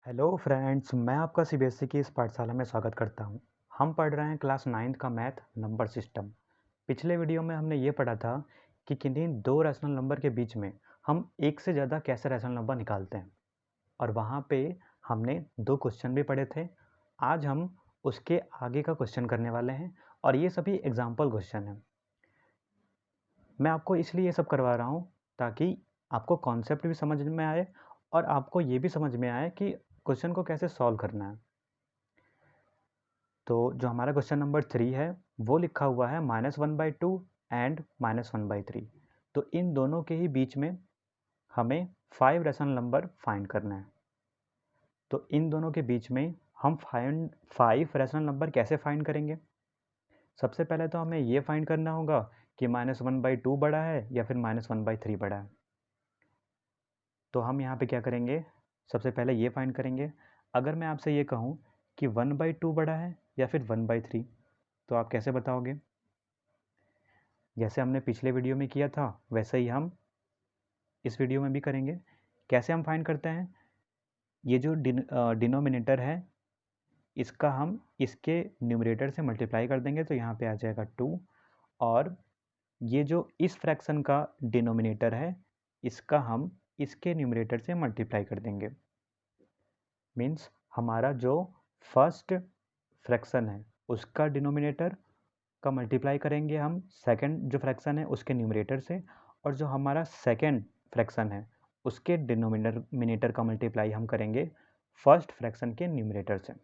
Hello friends, मैं आपका CBSE की इस पाठशाला में स्वागत करता हूं। हम पढ़ रहे हैं क्लास 9th का मैथ नंबर सिस्टम। पिछले वीडियो में हमने ये पढ़ा था कि किन्हीं दो रैशनल नंबर के बीच में हम एक से ज़्यादा कैसे रैशनल नंबर निकालते हैं, और वहाँ पे हमने दो क्वेश्चन भी पढ़े थे। आज हम उसके आगे का क्वेश्चन करने वाले हैं, और ये सभी एग्जाम्पल क्वेश्चन हैं। मैं आपको इसलिए ये सब करवा रहा हूँ ताकि आपको कॉन्सेप्ट भी समझ में आए और आपको ये भी समझ में आए कि क्वेश्चन को कैसे सॉल्व करना है। तो जो हमारा क्वेश्चन नंबर 3 है वो लिखा हुआ है -1/2 एंड -1/3। तो इन दोनों के ही बीच में हमें 5 रैशनल नंबर फाइंड करना है। तो इन दोनों के बीच में हम 5 रैशनल नंबर कैसे फाइंड करेंगे? सबसे पहले तो हमें ये फाइंड करना होगा कि -1/2 बड़ा है या फिर -1/3 बड़ा है। तो हम यहाँ पे क्या करेंगे, सबसे पहले ये फाइंड करेंगे। अगर मैं आपसे ये कहूँ कि 1/2 बड़ा है या फिर 1/3, तो आप कैसे बताओगे? जैसे हमने पिछले वीडियो में किया था वैसे ही हम इस वीडियो में भी करेंगे। कैसे हम फाइंड करते हैं? ये जो डिनोमिनेटर है इसका हम इसके न्यूमरेटर से मल्टीप्लाई कर देंगे, तो यहाँ पे आ जाएगा 2। और ये जो इस फ्रैक्शन का डिनोमिनेटर है इसका हम इसके न्यूमरेटर से मल्टीप्लाई कर देंगे। मीन्स हमारा जो फर्स्ट फ्रैक्शन है उसका डिनोमिनेटर का मल्टीप्लाई करेंगे हम सेकंड जो फ्रैक्शन है उसके न्यूमरेटर से, और जो हमारा सेकंड फ्रैक्शन है उसके डिनोमिनेटर का मल्टीप्लाई हम करेंगे फर्स्ट फ्रैक्शन के न्यूमरेटर से।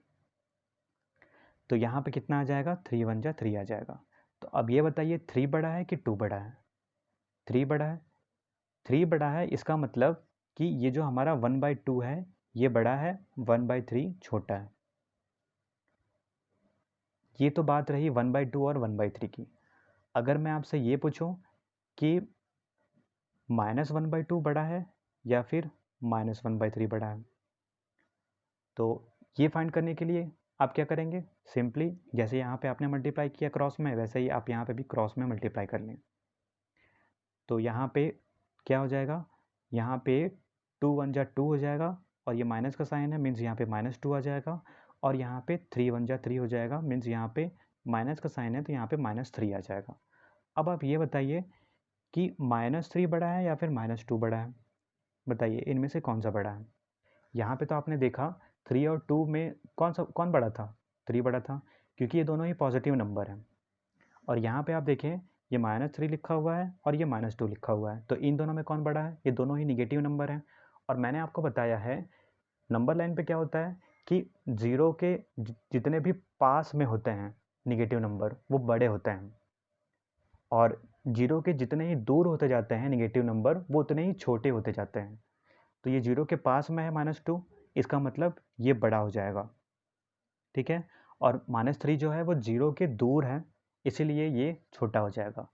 तो यहाँ पे कितना आ जाएगा? 3 1 जा 3 आ जाएगा। तो अब ये बताइए 3 बड़ा है कि 2 बड़ा है? 3 बड़ा है। 3 बड़ा है इसका मतलब कि ये जो हमारा 1/2 है ये बड़ा है, 1/3 छोटा है। ये तो बात रही 1/2 और 1/3 की। अगर मैं आपसे ये पूछूं कि -1/2 बड़ा है या फिर -1/3 बड़ा है, तो ये फाइंड करने के लिए आप क्या करेंगे? सिंपली जैसे यहाँ पे आपने मल्टीप्लाई किया क्रॉस में, वैसे ही आप यहाँ पे भी क्रॉस में मल्टीप्लाई कर लें। तो यहाँ पे क्या हो जाएगा? यहाँ पे 2 1 जा 2 हो जाएगा, और ये माइनस का साइन है मीन्स यहाँ पे -2 आ जाएगा, और यहाँ पे 3 1 जा 3 हो जाएगा मीन्स यहाँ पे माइनस का साइन है तो यहाँ पे -3 आ जाएगा। अब आप ये बताइए कि -3 बड़ा है या फिर -2 बड़ा है? बताइए इनमें से कौन सा बड़ा है? यहाँ पे तो आपने देखा 3 और 2 में कौन बड़ा था? 3 बड़ा था, क्योंकि ये दोनों ही पॉजिटिव नंबर हैं। और यहाँ पे आप देखें ये -3 लिखा हुआ है और ये -2 लिखा हुआ है, तो इन दोनों में कौन बड़ा है? ये दोनों ही निगेटिव नंबर हैं। और मैंने आपको बताया है नंबर लाइन पे क्या होता है कि जीरो के जितने भी पास में होते हैं निगेटिव नंबर वो बड़े होते हैं, और जीरो के जितने ही दूर होते जाते हैं निगेटिव नंबर वो उतने ही छोटे होते जाते हैं। तो ये जीरो के पास में है -2, इसका मतलब ये बड़ा हो जाएगा, ठीक है। और -3 जो है वो जीरो के दूर है, इसीलिए ये छोटा हो जाएगा।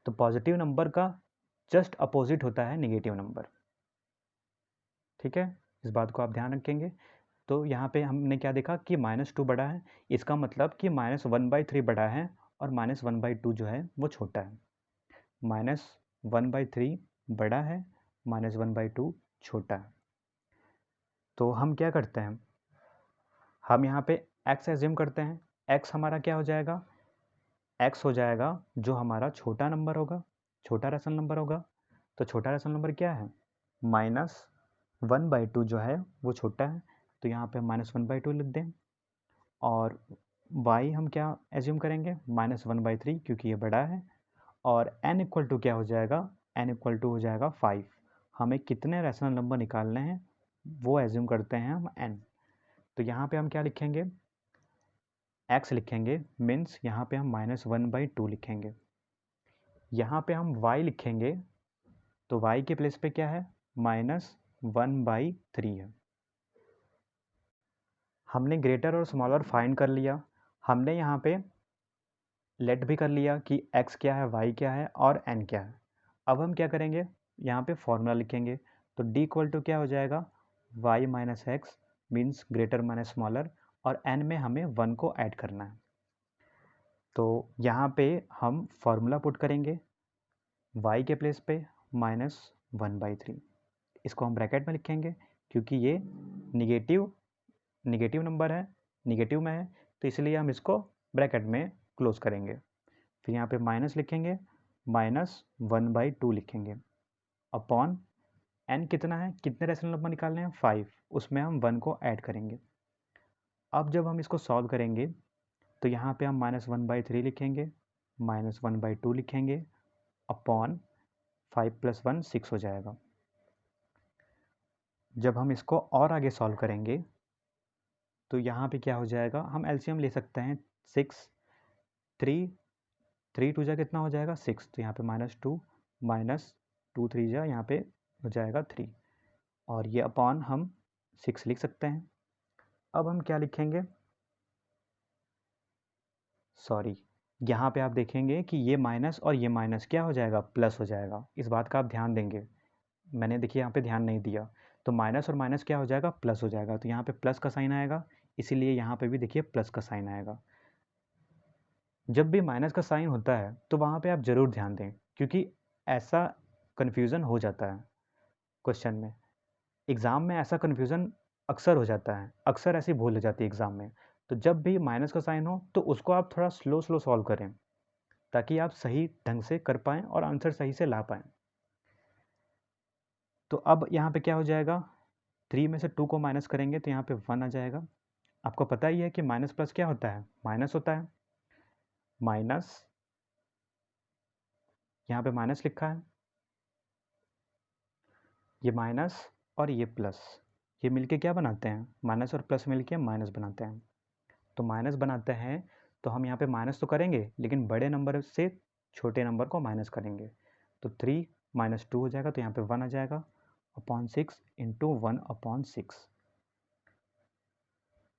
तो पॉजिटिव नंबर का जस्ट अपोजिट होता है निगेटिव नंबर, ठीक है। इस बात को आप ध्यान रखेंगे। तो यहाँ पे हमने क्या देखा कि -2 बड़ा है, इसका मतलब कि -1/3 बड़ा है और -1/2 जो है वो छोटा है। -1/3 बड़ा है, -1/2 छोटा है। तो हम क्या करते हैं, हम यहाँ पे x एज्यूम करते हैं। x हमारा क्या हो जाएगा? x हो जाएगा जो हमारा छोटा नंबर होगा, छोटा रैशनल नंबर होगा। तो छोटा रैशनल नंबर क्या है? -1/2 जो है वो छोटा है, तो यहाँ पे -1/2 लिख दें। और y हम क्या एज्यूम करेंगे? -1/3, क्योंकि ये बड़ा है। और n इक्वल टू क्या हो जाएगा? n इक्वल टू हो जाएगा 5। हमें कितने रैशनल नंबर निकालने हैं वो एज्यूम करते हैं हम n। तो यहाँ पे हम क्या लिखेंगे? x लिखेंगे, मीन्स यहाँ पे हम -1/2 लिखेंगे। यहाँ पे हम y लिखेंगे, तो y के प्लेस पे क्या है? -1/3 है। हमने ग्रेटर और स्मॉलर फाइंड कर लिया। हमने यहाँ पे लेट भी कर लिया कि x क्या है, y क्या है और n क्या है। अब हम क्या करेंगे? यहाँ पे फॉर्मूला लिखेंगे। तो d इक्वल टू क्या हो जाएगा? y minus x, means greater minus smaller, और n में हमें 1 को ऐड करना है। तो यहाँ पे हम फॉर्मूला पुट करेंगे y के प्लेस पे -1/3। इसको हम ब्रैकेट में लिखेंगे क्योंकि ये निगेटिव निगेटिव नंबर है, निगेटिव में है, तो इसलिए हम इसको ब्रैकेट में क्लोज करेंगे। फिर यहाँ पे माइनस लिखेंगे, -1/2 लिखेंगे अपॉन n कितना है, कितने रेशनल नंबर निकालने हैं, 5, उसमें हम 1 को ऐड करेंगे। अब जब हम इसको सॉल्व करेंगे तो यहाँ पे हम -1/3 लिखेंगे, -1/2 लिखेंगे अपॉन 5 + 1 6 हो जाएगा। जब हम इसको और आगे सॉल्व करेंगे तो यहाँ पे क्या हो जाएगा, हम एलसीएम ले सकते हैं 6, 3 2 जा कितना हो जाएगा 6, तो यहाँ पे -2 -2 3 जा यहाँ पे हो जाएगा 3, और ये अपॉन हम 6 लिख सकते हैं। अब हम क्या लिखेंगे, सॉरी, यहाँ पे आप देखेंगे कि ये माइनस और ये माइनस क्या हो जाएगा, प्लस हो जाएगा। इस बात का आप ध्यान देंगे, मैंने देखिए यहाँ पे ध्यान नहीं दिया, तो माइनस और माइनस क्या हो जाएगा, प्लस हो जाएगा, तो यहाँ पे प्लस का साइन आएगा, इसीलिए यहाँ पे भी देखिए प्लस का साइन आएगा। जब भी माइनस का साइन होता है तो वहाँ पे आप ज़रूर ध्यान दें, क्योंकि ऐसा कन्फ्यूज़न हो जाता है क्वेश्चन में, एग्ज़ाम में ऐसा कन्फ्यूज़न अक्सर हो जाता है, अक्सर ऐसी भूल हो जाती है एग्ज़ाम में। तो जब भी माइनस का साइन हो तो उसको आप थोड़ा स्लो सॉल्व करें, ताकि आप सही ढंग से कर पाएँ और आंसर सही से ला पाएँ। तो अब यहाँ पे क्या हो जाएगा, 3 में से 2 को माइनस करेंगे तो यहाँ पे 1 आ जाएगा। आपको पता ही है कि माइनस प्लस क्या होता है, माइनस होता है, माइनस, यहाँ पे माइनस लिखा है, ये माइनस और ये प्लस, ये मिलके क्या बनाते हैं, माइनस और प्लस मिलके माइनस बनाते हैं। तो माइनस बनाते हैं तो हम यहाँ पे माइनस तो करेंगे, लेकिन बड़े नंबर से छोटे नंबर को माइनस करेंगे। तो 3 - 2 हो जाएगा, तो यहाँ पे 1 आ जाएगा अपॉन 6 इंटू 1/6।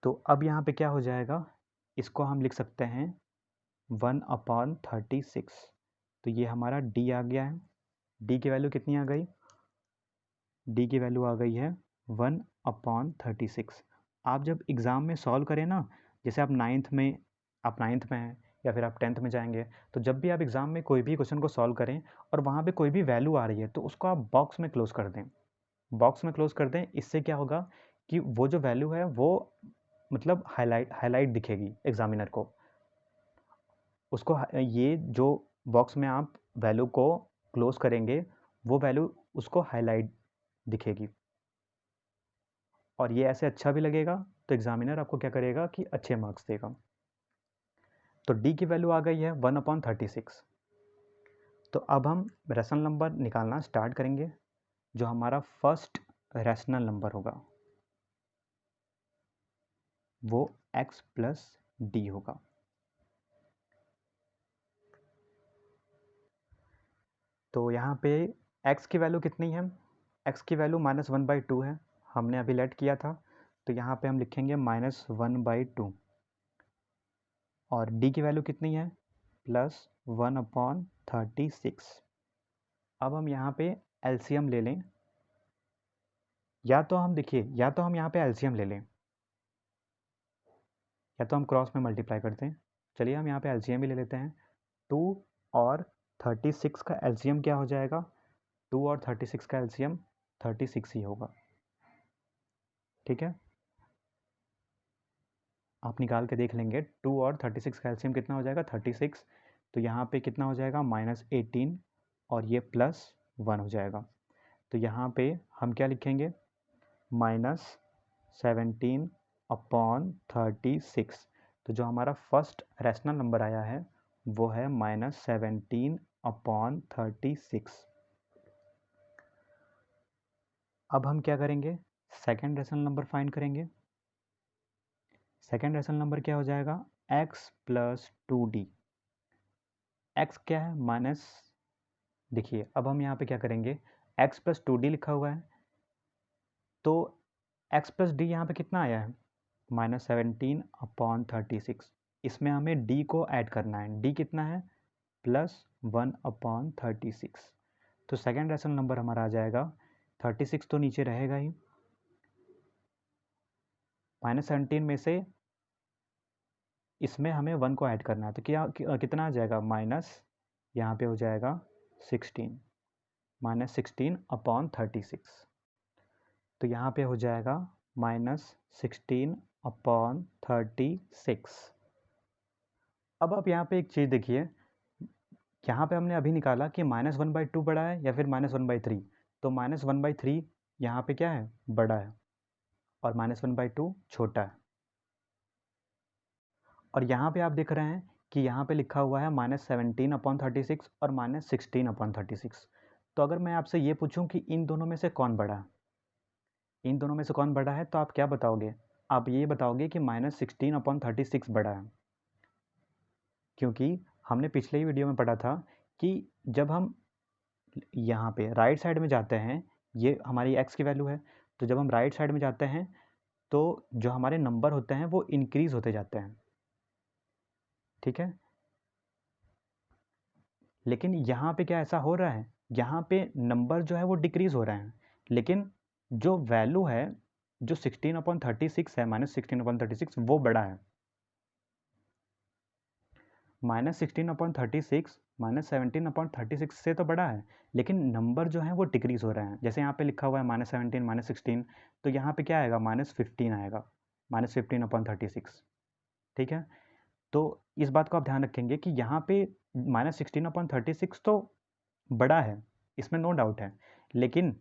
तो अब यहाँ पे क्या हो जाएगा, इसको हम लिख सकते हैं 1/36। तो ये हमारा डी आ गया है। डी की वैल्यू कितनी आ गई, डी की वैल्यू आ गई है 1/36। आप जब एग्ज़ाम में सॉल्व करें ना, जैसे आप नाइन्थ में हैं या फिर आप 10th में जाएंगे, तो जब भी आप एग्ज़ाम में कोई भी क्वेश्चन को सॉल्व करें और वहाँ पे कोई भी वैल्यू आ रही है तो उसको आप बॉक्स में क्लोज कर दें, बॉक्स में क्लोज कर दें। इससे क्या होगा कि वो जो वैल्यू है वो मतलब हाईलाइट दिखेगी एग्जामिनर को, उसको ये जो बॉक्स में आप वैल्यू को क्लोज करेंगे वो वैल्यू उसको हाईलाइट दिखेगी, और ये ऐसे अच्छा भी लगेगा, तो एग्जामिनर आपको क्या करेगा कि अच्छे मार्क्स देगा। तो डी की वैल्यू आ गई है 1/36। तो अब हम रैशनल नंबर निकालना स्टार्ट करेंगे। जो हमारा फर्स्ट रैशनल नंबर होगा वो x + d होगा। तो यहाँ पे x की वैल्यू कितनी है, x की वैल्यू -1/2 है, हमने अभी लेट किया था, तो यहाँ पे हम लिखेंगे -1/2, और d की वैल्यू कितनी है, +1/36। अब हम यहाँ पे एलसीएम ले लें, या तो हम देखिए, या तो हम यहाँ पे एलसीएम ले लें, या तो हम क्रॉस में मल्टीप्लाई करते हैं। चलिए हम यहाँ पे एलसीएम ही ले लेते हैं। 2 और 36 का एलसीएम क्या हो जाएगा, 2 और 36 का एलसीएम 36 ही होगा, ठीक है। आप निकाल के देख लेंगे, 2 और 36 का एलसीएम कितना हो जाएगा, 36। तो यहाँ पे कितना हो जाएगा, -18, और ये +1 हो जाएगा। तो यहाँ पे हम क्या लिखेंगे, -17/36। तो जो हमारा फर्स्ट रैशनल नंबर आया है वो है -17/36। अब हम क्या करेंगे, सेकेंड रैशनल नंबर फाइंड करेंगे। सेकेंड रैशनल नंबर क्या हो जाएगा, x + 2d। x क्या है, माइनस, देखिए अब हम यहाँ पे क्या करेंगे, x + 2d लिखा हुआ है, तो x + d यहाँ पे कितना आया है, -17/36। इसमें हमें d को ऐड करना है, d कितना है, +1/36। तो सेकेंड रैशनल नंबर हमारा आ जाएगा, 36 तो नीचे रहेगा ही, -17 में से इसमें हमें 1 को ऐड करना है, तो क्या कितना आ जाएगा, माइनस, यहाँ पे हो जाएगा 16, -16/36। तो यहाँ पे हो जाएगा -16 अपॉन 36। अब आप यहाँ पे एक चीज़ देखिए, यहाँ पे हमने अभी निकाला कि -1/2 बड़ा है या फिर -1/3, तो -1/3 यहाँ पे क्या है, बड़ा है, और -1/2 छोटा है। और यहाँ पे आप देख रहे हैं कि यहाँ पे लिखा हुआ है -17/36 और -16/36। तो अगर मैं आपसे ये पूछूं कि इन दोनों में से कौन बड़ा है, इन दोनों में से कौन बड़ा है, तो आप क्या बताओगे? आप ये बताओगे कि -16/36 बड़ा है, क्योंकि हमने पिछले ही वीडियो में पढ़ा था कि जब हम यहाँ पे राइट साइड में जाते हैं, ये हमारी x की वैल्यू है, तो जब हम राइट साइड में जाते हैं तो जो हमारे नंबर होते हैं वो इंक्रीज़ होते जाते हैं, ठीक है। लेकिन यहाँ पे क्या ऐसा हो रहा है, यहाँ पे नंबर जो है वो डिक्रीज़ हो रहे हैं, लेकिन जो वैल्यू है, जो 16/36 है, -16/36, वो बड़ा है। -16/36 -17/36 से तो बड़ा है, लेकिन नंबर जो है वो डिक्रीज़ हो रहे हैं। जैसे यहाँ पे लिखा हुआ है -17 -16, तो यहाँ पे क्या आएगा, -15 आएगा, -15/36, ठीक है। तो इस बात को आप ध्यान रखेंगे कि यहाँ पे -16/36 तो बड़ा है, इसमें नो डाउट है, लेकिन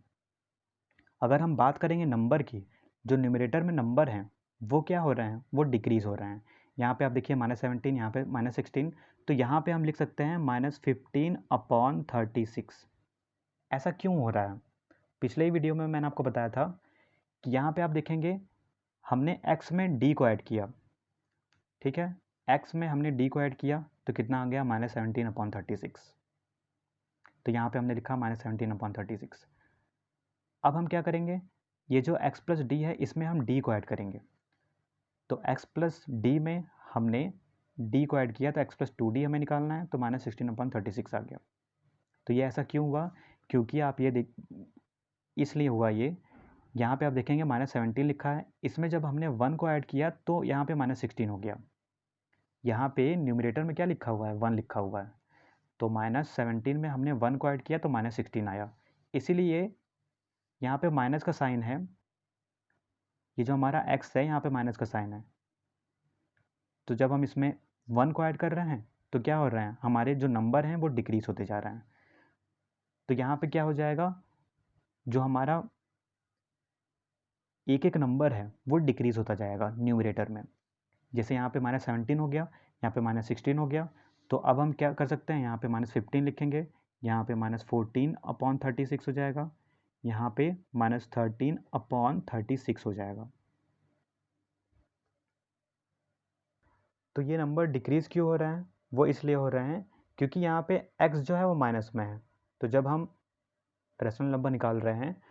अगर हम बात करेंगे नंबर की, जो न्यूमरेटर में नंबर हैं वो क्या हो रहे हैं, वो डिक्रीज़ हो रहे हैं। यहाँ पे आप देखिए -17, यहाँ पे -16, तो यहाँ पे हम लिख सकते हैं -15/36। ऐसा क्यों हो रहा है? पिछले ही वीडियो में मैंने आपको बताया था कि यहाँ पे आप देखेंगे हमने x में d को ऐड किया, ठीक है, x में हमने d को ऐड किया तो कितना आ गया, -17/36। तो यहाँ पे हमने लिखा -17/36। अब हम क्या करेंगे, ये जो x प्लस डी है इसमें हम d को ऐड करेंगे, तो x प्लस डी में हमने d को ऐड किया तो x प्लस 2d हमें निकालना है, तो -16/36 आ गया। तो ये ऐसा क्यों हुआ, क्योंकि आप ये देख, इसलिए हुआ ये, यहाँ पे आप देखेंगे -17 लिखा है, इसमें जब हमने 1 को ऐड किया तो यहाँ पे -16 हो गया। यहाँ पे न्यूमरेटर में क्या लिखा हुआ है, 1 लिखा हुआ है, तो -17 में हमने 1 को ऐड किया तो -16 आया, इसीलिए यहाँ पे माइनस का साइन है, ये जो हमारा x है यहाँ पे माइनस का साइन है। तो जब हम इसमें 1 को ऐड कर रहे हैं तो क्या हो रहा है, हमारे जो नंबर हैं वो डिक्रीज होते जा रहे हैं। तो यहाँ पे क्या हो जाएगा, जो हमारा एक एक नंबर है वो डिक्रीज होता जाएगा न्यूमरेटर में। जैसे यहाँ पे -17 हो गया, यहाँ पे -16 हो गया, तो अब हम क्या कर सकते हैं, यहाँ पे -15 लिखेंगे, यहाँ पे -14/36 हो जाएगा, यहाँ पे -13/36 हो जाएगा। तो ये नंबर डिक्रीज़ क्यों हो रहे हैं, वो इसलिए हो रहे हैं क्योंकि यहाँ पे x जो है वो माइनस में है, तो जब हम रेशनल नंबर निकाल रहे हैं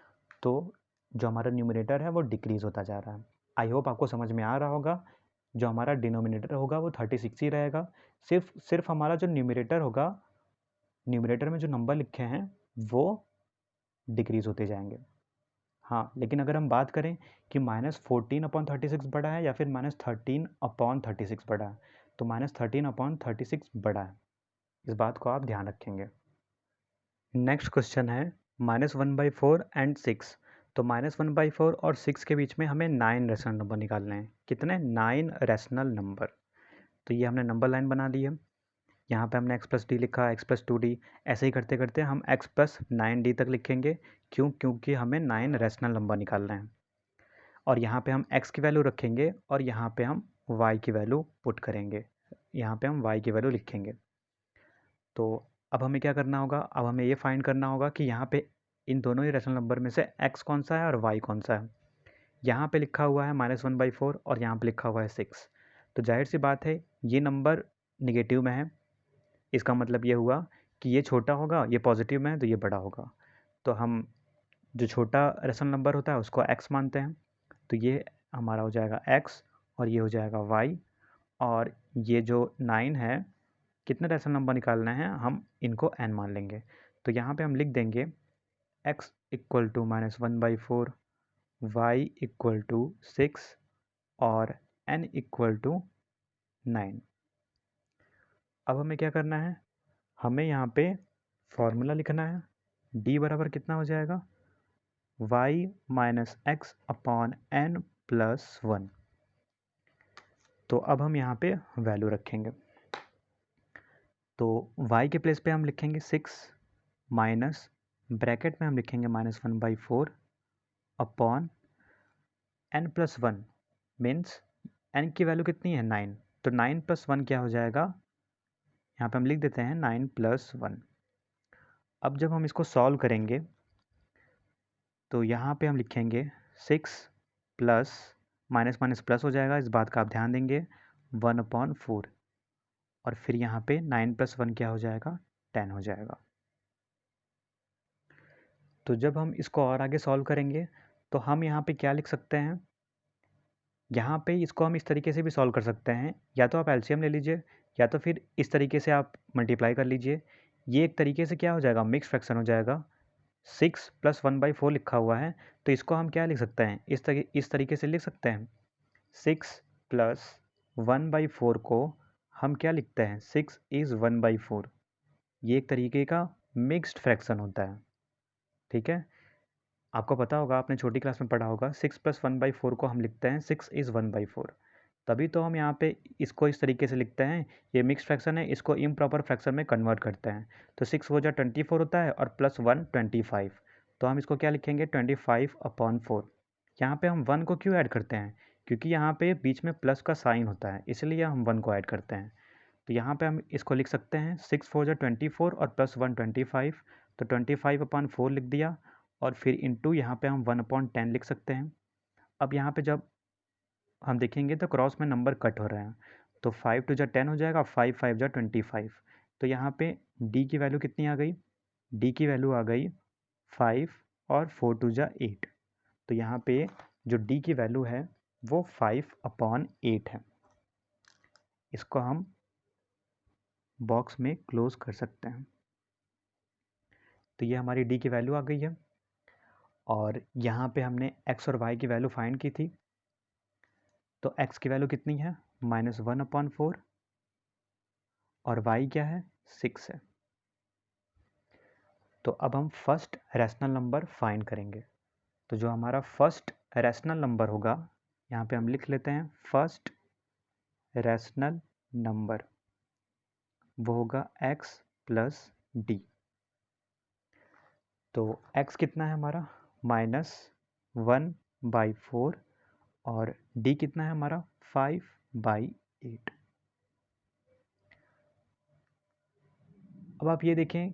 तो जो हमारा न्यूमरेटर है वो डिक्रीज़ होता जा रहा है। आई होप आपको समझ में आ रहा होगा। जो हमारा डिनोमिनेटर होगा वो 36 ही रहेगा, सिर्फ हमारा जो न्यूमरेटर होगा, न्यूमरेटर में जो नंबर लिखे हैं वो डिक्रीज़ होते जाएंगे। हाँ, लेकिन अगर हम बात करें कि -14/36 बड़ा है या फिर -13/36 बड़ा है, तो -13/36 बड़ा है, इस बात को आप ध्यान रखेंगे। नेक्स्ट क्वेश्चन है -1/4 एंड 6। तो -1/4 और 6 के बीच में हमें 9 रेशनल नंबर निकालने हैं। कितने? 9 रेशनल नंबर। तो ये हमने नंबर लाइन बना दी है, यहाँ पे हमने x प्लस डी लिखा, x प्लस 2d, ऐसे ही करते करते हम x प्लस 9d तक लिखेंगे। क्यों? क्योंकि हमें 9 रेशनल नंबर निकालना है, और यहाँ पे हम x की वैल्यू रखेंगे और यहाँ पे हम y की वैल्यू पुट करेंगे, यहाँ पे हम y की वैल्यू लिखेंगे। तो अब हमें क्या करना होगा, अब हमें ये फाइंड करना होगा कि यहाँ पे इन दोनों ही रेशनल नंबर में से x कौन सा है और y कौन सा है। यहाँ पे लिखा हुआ है -1/4 और यहाँ पे लिखा हुआ है 6, तो जाहिर सी बात है ये नंबर निगेटिव में है, इसका मतलब ये हुआ कि ये छोटा होगा, ये पॉजिटिव में है तो ये बड़ा होगा। तो हम जो छोटा रेशनल नंबर होता है उसको x मानते हैं, तो ये हमारा हो जाएगा x और ये हो जाएगा y, और ये जो 9 है, कितने रेशनल नंबर निकालना है, हम इनको n मान लेंगे। तो यहाँ पे हम लिख देंगे x equal to -1/4, y equal to 6 और n इक्वल टू 9। अब हमें क्या करना है, हमें यहाँ पे फॉर्मूला लिखना है, d बराबर कितना हो जाएगा, y minus x upon n plus 1। तो अब हम यहाँ पे वैल्यू रखेंगे। तो y के प्लेस पे हम लिखेंगे 6 माइनस ब्रैकेट में हम लिखेंगे -1/4 अपॉन n+1 मीन्स n की वैल्यू कितनी है 9, तो 9+1 क्या हो जाएगा, यहाँ पे हम लिख देते हैं 9+1। अब जब हम इसको सॉल्व करेंगे तो यहाँ पे हम लिखेंगे 6 प्लस माइनस माइनस प्लस हो जाएगा, इस बात का आप ध्यान देंगे, 1/4 और फिर यहाँ पे 9+1 क्या हो जाएगा 10 हो जाएगा। तो जब हम इसको और आगे सॉल्व करेंगे तो हम यहाँ पे क्या लिख सकते हैं, यहाँ पे इसको हम इस तरीके से भी सॉल्व कर सकते हैं, या तो आप एलसीएम ले लीजिए या तो फिर इस तरीके से आप मल्टीप्लाई कर लीजिए। ये एक तरीके से क्या हो जाएगा, मिक्स फ्रैक्शन हो जाएगा। 6 + 1/4 लिखा हुआ है तो इसको हम क्या लिख सकते हैं, इस तरीके से लिख सकते हैं। 6 + 1/4 को हम क्या लिखते हैं, 6 = 1/4। ये एक तरीके का मिक्स्ड फ्रैक्शन होता है, ठीक है। आपको पता होगा, आपने छोटी क्लास में पढ़ा होगा, 6 + 1/4 को हम लिखते हैं 6 = 1/4। तभी तो हम यहाँ पे इसको इस तरीके से लिखते हैं, ये मिक्स फ्रैक्शन है, इसको इम्प्रॉपर फ्रैक्शन में कन्वर्ट करते हैं। तो 6 हो जा 24 होता है और +1 25, तो हम इसको क्या लिखेंगे 25/4। यहाँ पे हम 1 को क्यों ऐड करते हैं, क्योंकि यहाँ पे बीच में प्लस का साइन होता है, इसलिए हम 1 को ऐड करते हैं। तो यहाँ पे हम इसको लिख सकते हैं 6 4 जा 24 और +1 25, तो 25/4 लिख दिया और फिर इंटू यहाँ पे हम 1/10 लिख सकते हैं। अब यहाँ पे जब हम देखेंगे तो क्रॉस में नंबर कट हो रहे हैं, तो 5 2 जा 10 हो जाएगा, 5 5 जा 25। तो यहाँ पे d की वैल्यू कितनी आ गई, d की वैल्यू आ गई 5 और 4 2 जा 8। तो यहाँ पे जो d की वैल्यू है वो 5/8 है। इसको हम बॉक्स में क्लोज कर सकते हैं। तो ये हमारी d की वैल्यू आ गई है और यहाँ पे हमने x और y की वैल्यू फाइंड की थी। तो x की वैल्यू कितनी है, -1/4 और y क्या है 6 है। तो अब हम फर्स्ट रैशनल नंबर फाइंड करेंगे। तो जो हमारा फर्स्ट रैशनल नंबर होगा, यहाँ पे हम लिख लेते हैं फर्स्ट रैशनल नंबर, वो होगा x + d। तो x कितना है हमारा -1/4 और d कितना है हमारा 5/8। अब आप ये देखें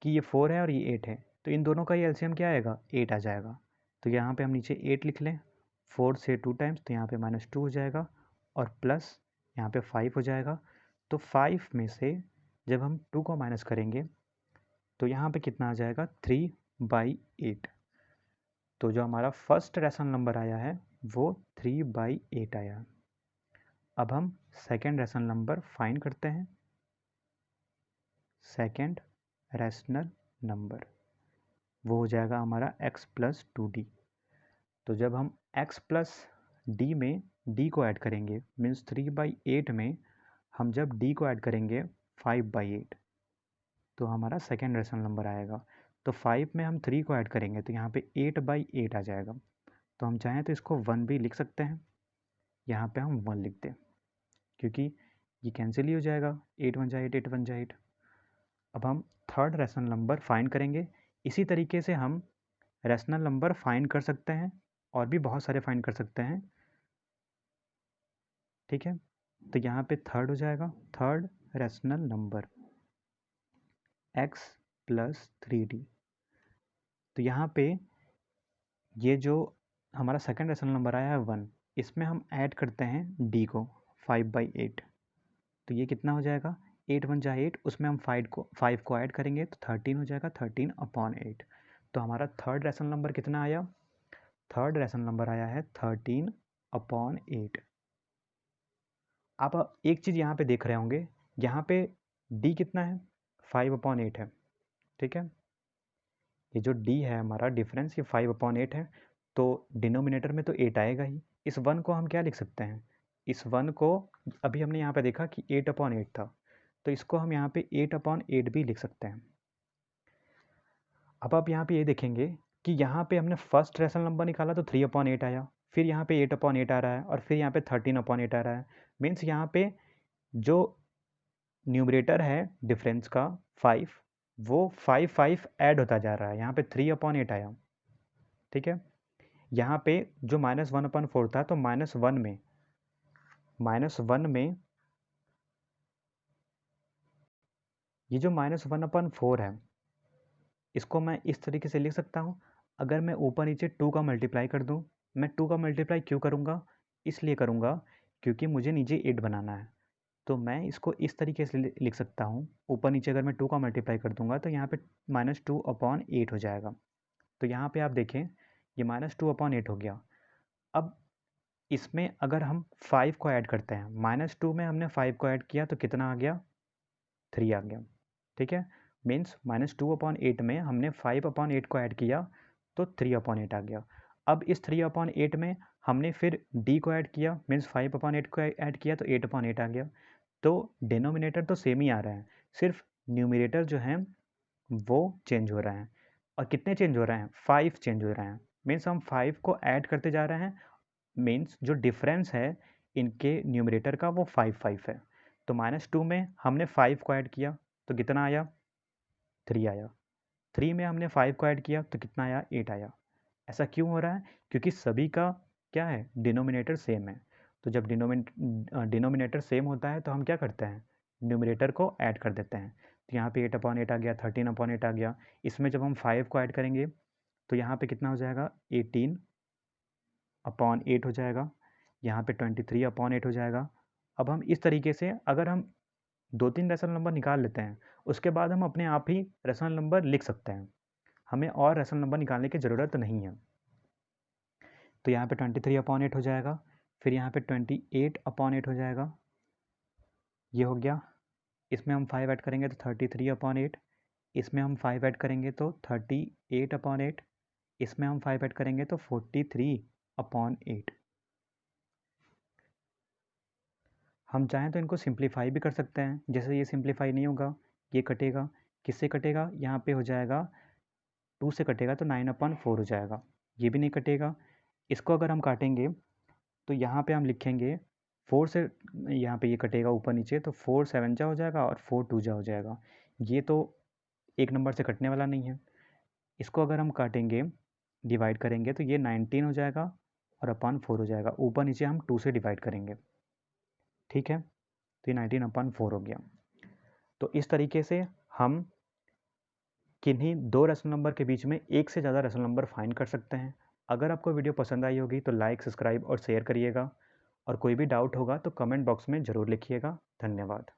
कि ये 4 है और ये 8 है, तो इन दोनों का ही एलसीएम क्या आएगा 8 आ जाएगा। तो यहाँ पे हम नीचे 8 लिख लें, 4 से 2 टाइम्स, तो यहाँ पे -2 हो जाएगा और प्लस यहाँ पे 5 हो जाएगा। तो 5 में से जब हम 2 को माइनस करेंगे तो यहाँ पे कितना आ जाएगा 3/8। तो जो हमारा फर्स्ट रैशनल नंबर आया है वो 3/8 आया। अब हम सेकेंड रैशनल नंबर फाइंड करते हैं। सेकेंड रैशनल नंबर वो हो जाएगा हमारा x + 2d। तो जब हम x + d में d को ऐड करेंगे मीन्स 3/8 में हम जब d को ऐड करेंगे 5/8, तो हमारा सेकेंड रैशनल नंबर आएगा। तो 5 में हम 3 को ऐड करेंगे तो यहाँ पे 8/8 आ जाएगा। तो हम चाहें तो इसको 1 भी लिख सकते हैं, यहाँ पे हम 1 लिख दें क्योंकि ये कैंसिल ही हो जाएगा, 8 1 जा 8 8 1 जा 8। अब हम थर्ड रैशनल नंबर फाइंड करेंगे। इसी तरीके से हम रैशनल नंबर फाइंड कर सकते हैं और भी बहुत सारे फाइंड कर सकते हैं, ठीक है। तो यहाँ पे थर्ड हो जाएगा, third rational number x + 3d। तो यहाँ पे ये जो हमारा सेकंड रैशनल नंबर आया है 1, इसमें हम ऐड करते हैं d को 5/8। तो ये कितना हो जाएगा 8 1 जा 8, उसमें हम 5 को ऐड करेंगे तो 13 हो जाएगा, 13/8। तो हमारा थर्ड रैशनल नंबर कितना आया, थर्ड रैशनल नंबर आया है 13/8। आप एक चीज़ यहाँ पे देख रहे होंगे, यहाँ पे d कितना है 5/8 है, ठीक है। ये जो d है हमारा डिफरेंस, ये 5/8 है, तो डिनोमिनेटर में तो 8 आएगा ही। इस 1 को हम क्या लिख सकते हैं, इस 1 को अभी हमने यहाँ पे देखा कि 8/8 था, तो इसको हम यहाँ पे 8/8 भी लिख सकते हैं। अब आप यहाँ पे ये देखेंगे कि यहाँ पे हमने फर्स्ट रैशनल नंबर निकाला तो 3/8 आया, फिर यहाँ पे 8/8 आ रहा है और फिर यहाँ पे 13/8 आ रहा है। मीन्स यहाँ पे जो न्यूमरेटर है डिफरेंस का 5, वो 5 ऐड होता जा रहा है। यहाँ पे 3/8 आया, ठीक है। यहाँ पे जो -1/4 था, तो -1 में ये जो -1/4 है, इसको मैं इस तरीके से लिख सकता हूँ। अगर मैं ऊपर नीचे 2 का मल्टीप्लाई कर दूँ, मैं 2 का मल्टीप्लाई क्यों करूँगा? इसलिए करूँगा क्योंकि मुझे नीचे 8 बनाना है। तो मैं इसको इस तरीके से लिख सकता हूँ, ऊपर नीचे अगर मैं 2 का मल्टीप्लाई कर दूँगा तो यहाँ पे -2/8 हो जाएगा। तो यहाँ पे आप देखें, ये -2/8 हो गया। अब इसमें अगर हम 5 को ऐड करते हैं, -2 में हमने 5 को ऐड किया तो कितना आ गया? 3 आ गया, ठीक है। मीन्स -2/8 में हमने 5/8 को ऐड किया तो 3/8 आ गया। अब इस 3/8 में हमने फिर d को ऐड किया, मीन्स 5/8 को ऐड किया तो 8/8 आ गया। तो डिनोमिनेटर तो सेम ही आ रहा है, सिर्फ न्यूमरेटर जो है वो चेंज हो रहा है। और कितने चेंज हो रहे हैं? 5 चेंज हो रहे हैं। मीन्स हम 5 को ऐड करते जा रहे हैं। मीन्स जो डिफरेंस है इनके न्यूमरेटर का वो 5 है। तो -2 में हमने 5 को ऐड किया तो कितना आया? 3 आया। 3 में हमने 5 को ऐड किया तो कितना आया? 8 आया। ऐसा क्यों हो रहा है? क्योंकि सभी का क्या है? डिनोमिनेटर सेम है। तो जब डिनोमिनेटर सेम होता है तो हम क्या करते हैं? न्यूमरेटर को ऐड कर देते हैं। तो यहाँ पे 8/8 आ गया, 13/8 आ गया। इसमें जब हम 5 को ऐड करेंगे तो यहाँ पे कितना हो जाएगा? 18/8 हो जाएगा। यहाँ पे 23/8 हो जाएगा। अब हम इस तरीके से अगर हम 2-3 रेशनल नंबर निकाल लेते हैं, उसके बाद हम अपने आप ही रेशनल नंबर लिख सकते हैं। हमें और रेशनल नंबर निकालने की ज़रूरत नहीं है। तो यहाँ पे 23/8 हो जाएगा, फिर यहाँ पे 28/8 हो जाएगा। ये हो गया। इसमें हम 5 ऐड करेंगे तो 33/8, इसमें हम 5 ऐड करेंगे तो 38/8, इसमें हम 5 ऐड करेंगे तो 43/8। हम चाहें तो इनको सिंप्लीफाई भी कर सकते हैं। जैसे ये सिंप्लीफाई नहीं होगा, ये कटेगा। किससे कटेगा? यहाँ पे हो जाएगा 2 से कटेगा तो 9/4 हो जाएगा। ये भी नहीं कटेगा। इसको अगर हम काटेंगे तो यहाँ पे हम लिखेंगे 4 से, यहाँ पे ये कटेगा ऊपर नीचे तो 4 7 जा हो जाएगा और 4 2 जा हो जाएगा। ये तो एक नंबर से कटने वाला नहीं है। इसको अगर हम काटेंगे, डिवाइड करेंगे तो ये 19 हो जाएगा और अपॉन 4 हो जाएगा। ऊपर नीचे हम 2 से डिवाइड करेंगे, ठीक है। तो ये 19/4 हो गया। तो इस तरीके से हम किन्हीं दो रेशनल नंबर के बीच में एक से ज़्यादा रेशनल नंबर फाइंड कर सकते हैं। अगर आपको वीडियो पसंद आई होगी तो लाइक, सब्सक्राइब और शेयर करिएगा। और कोई भी डाउट होगा तो कमेंट बॉक्स में ज़रूर लिखिएगा। धन्यवाद।